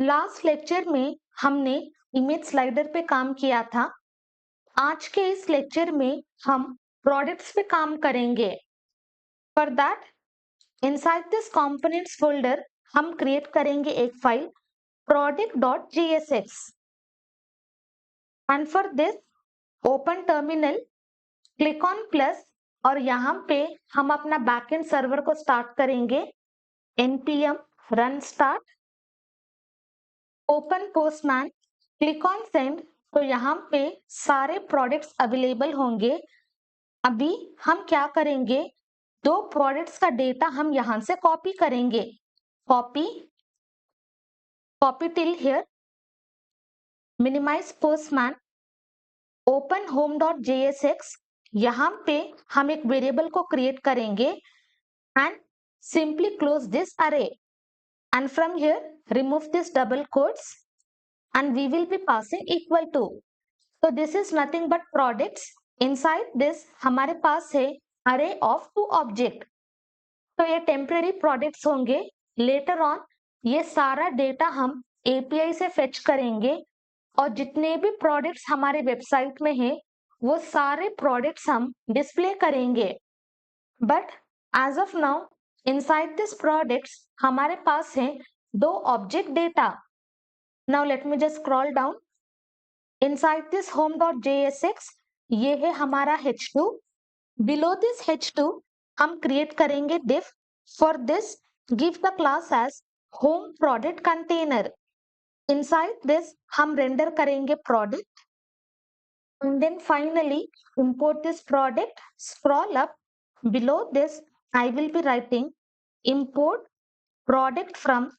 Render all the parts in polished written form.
Last lecture में हमने image slider पे काम किया था। आज के इस लेक्चर में हम प्रोडक्ट्स पे काम करेंगे। For that inside this components folder हम क्रिएट करेंगे एक file product.jsx and for this open terminal, click on plus और यहाँ पे हम अपना बैकएंड सर्वर को स्टार्ट करेंगे। npm run start open postman, click on send. तो यहाँ पे सारे प्रोडक्ट्स अवेलेबल होंगे। अभी हम क्या करेंगे, दो प्रोडक्ट्स का डेटा हम यहाँ से कॉपी करेंगे। Copy till here, minimize postman, open home.jsx। यहाँ पे हम एक वेरिएबल को क्रिएट करेंगे and simply close this array and from here remove this double quotes and we will be passing equal to. So this is nothing but products. Inside this हमारे पास है array of two object. तो ये temporary products होंगे। Later on ये सारा data हम API से fetch करेंगे और जितने भी products हमारे वेबसाइट में है वो सारे products हम डिस्प्ले करेंगे। But as of now inside this products हमारे पास है दो object data. Now let me just scroll down. Inside this home.jsx ये है हमारा h2. Below this h2 हम create करेंगे div. For this give the class as home product container. Inside this हम render करेंगे product and then finally import this product. Scroll up. Below this I will be writing import product from.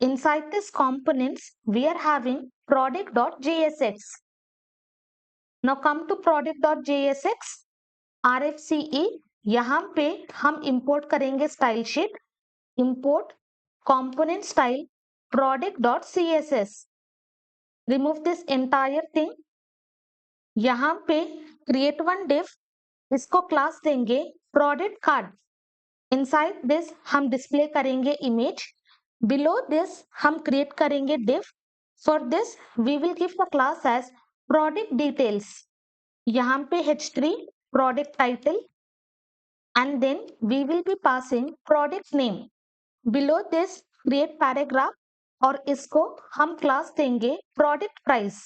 Inside this components we are having product.jsx. Now come to product.jsx, RFCE यहाँ पे हम import करेंगे style sheet, import component style product.css. Remove this entire thing. यहाँ पे create one div, इसको class देंगे product card. Inside this हम display करेंगे image. Below this हम create करेंगे div. For this we will give the class as product details. यहाँ पे h3 product title and then we will be passing product name. Below this create paragraph और इसको हम class देंगे product price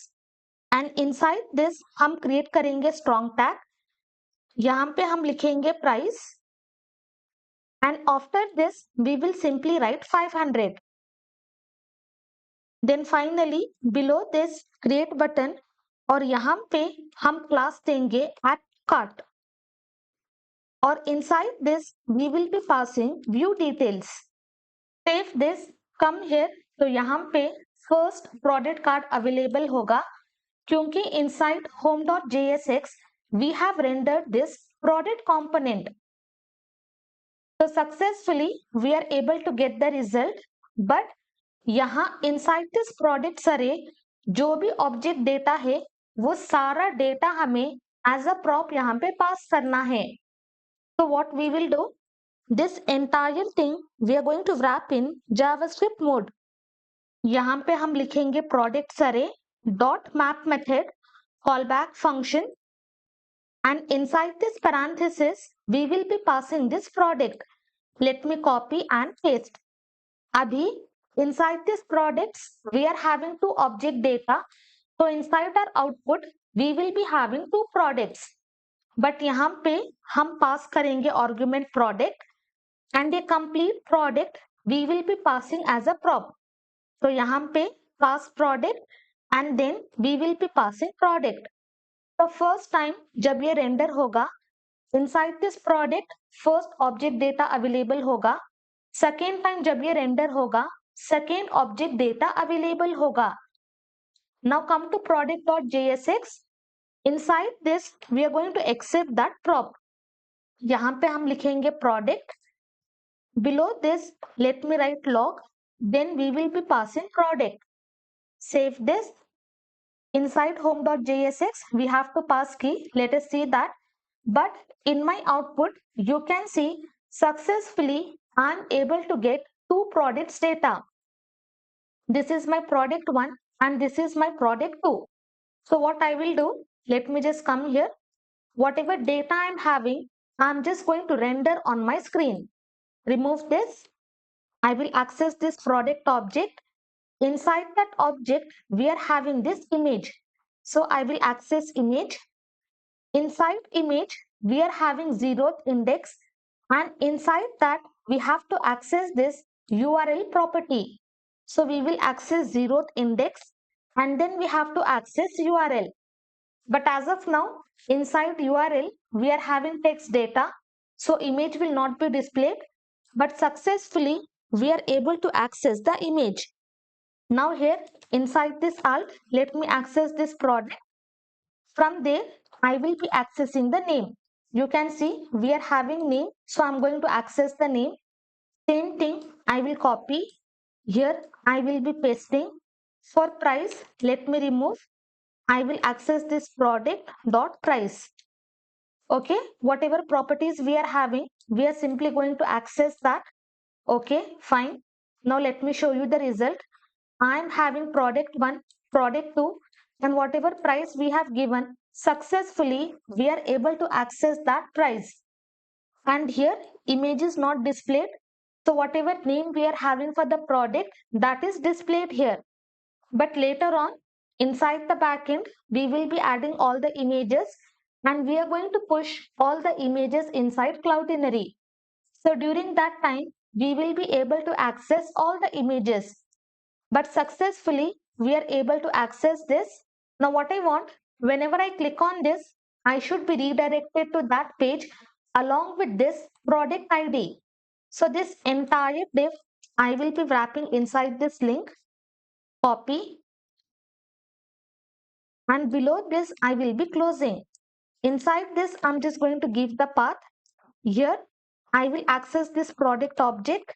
and inside this हम create करेंगे strong tag. यहाँ पे हम लिखेंगे price and after this we will simply write 500. Then finally below this create button और यहाँ पे हम class देंगे add cart और inside this we will be passing view details. Save this, come here. तो यहाँ पे first product card available होगा क्योंकि inside home.jsx we have rendered this product component. So successfully we are able to get the result, but यहाँ inside this product array जो भी object data है वो सारा data हमें as a prop यहाँ पे pass करना है. So what we will do, this entire thing we are going to wrap in JavaScript mode. यहाँ पे हम लिखेंगे products array dot map method callback function and inside this parenthesis we will be passing this product. Let me copy and paste. अभी inside this products we are having two object data. So inside our output we will be having two products. But यहाँ पे हम पास करेंगे argument product and a complete product we will be passing as a prop. तो यहाँ पे pass product and then we will be passing product. तो first time जब ये render होगा inside this product first object data available होगा. Second time जब ये render होगा second object data available होगा. Now come to product.jsx. Inside this we are going to accept that prop. यहाँ पे हम लिखेंगे product. Below this let me write log. Then we will be passing product. Save this. Inside home.jsx we have to pass key. Let us see that. But in my output you can see successfully I am able to get two products data. This is my product 1 and this is my product 2. So what I will do, let me just come here. Whatever data I'm having, I'm just going to render on my screen. Remove this. I will access this product object. Inside that object, we are having this image. So I will access image. Inside image, we are having zeroth index, and inside that we have to access this URL property. So we will access zeroth index and then we have to access URL. But as of now, inside URL, we are having text data. So image will not be displayed, but successfully we are able to access the image. Now here inside this alt, let me access this product. From there, I will be accessing the name. You can see we are having name. So I'm going to access the name. Same thing, I will copy. Here I will be pasting. For price, let me remove. I will access this product dot price. Okay, whatever properties we are having, we are simply going to access that. Okay, fine. Now let me show you the result. I am having product 1, product 2, and whatever price we have given, successfully we are able to access that price. And here image is not displayed. So whatever name we are having for the product, that is displayed here. But later on, inside the backend, we will be adding all the images and we are going to push all the images inside Cloudinary. So during that time, we will be able to access all the images. But successfully, we are able to access this. Now what I want, whenever I click on this, I should be redirected to that page along with this product ID. So this entire div, I will be wrapping inside this link, copy, and below this I will be closing. Inside this I'm just going to give the path. Here I will access this product object.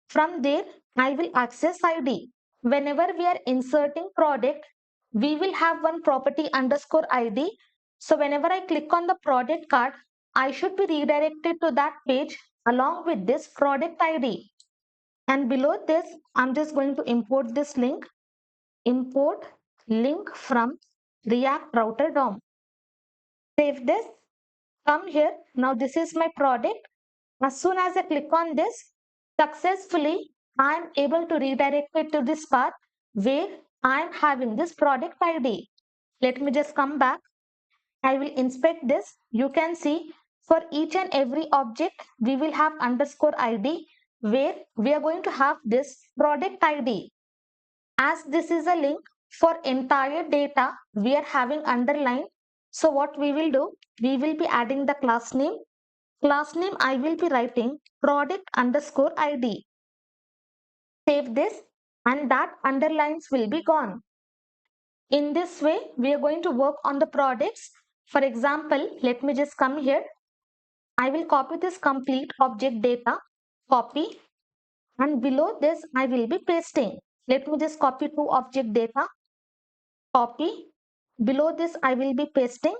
From there I will access ID. Whenever we are inserting product, we will have one property underscore ID. So whenever I click on the product card, I should be redirected to that page along with this product ID. And below this I'm just going to import this link. Import link from React router DOM. Save this. Come here. Now this is my product. As soon as I click on this, successfully I am able to redirect it to this path where I am having this product ID. Let me just come back. I will inspect this. You can see for each and every object we will have underscore ID where we are going to have this product ID. As this is a link for entire data, we are having underline. So what we will do, we will be adding the class name. Class name I will be writing product underscore ID. Save this and that underlines will be gone. In this way, we are going to work on the products. For example, let me just come here. I will copy this complete object data, copy, and below this I will be pasting. Let me just copy two object data, copy. Below this I will be pasting.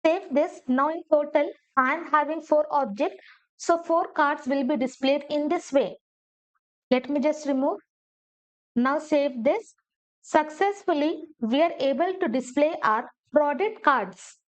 Save this. Now in total I am having 4 objects. So 4 cards will be displayed in this way. Let me just remove. Now save this. Successfully we are able to display our product cards.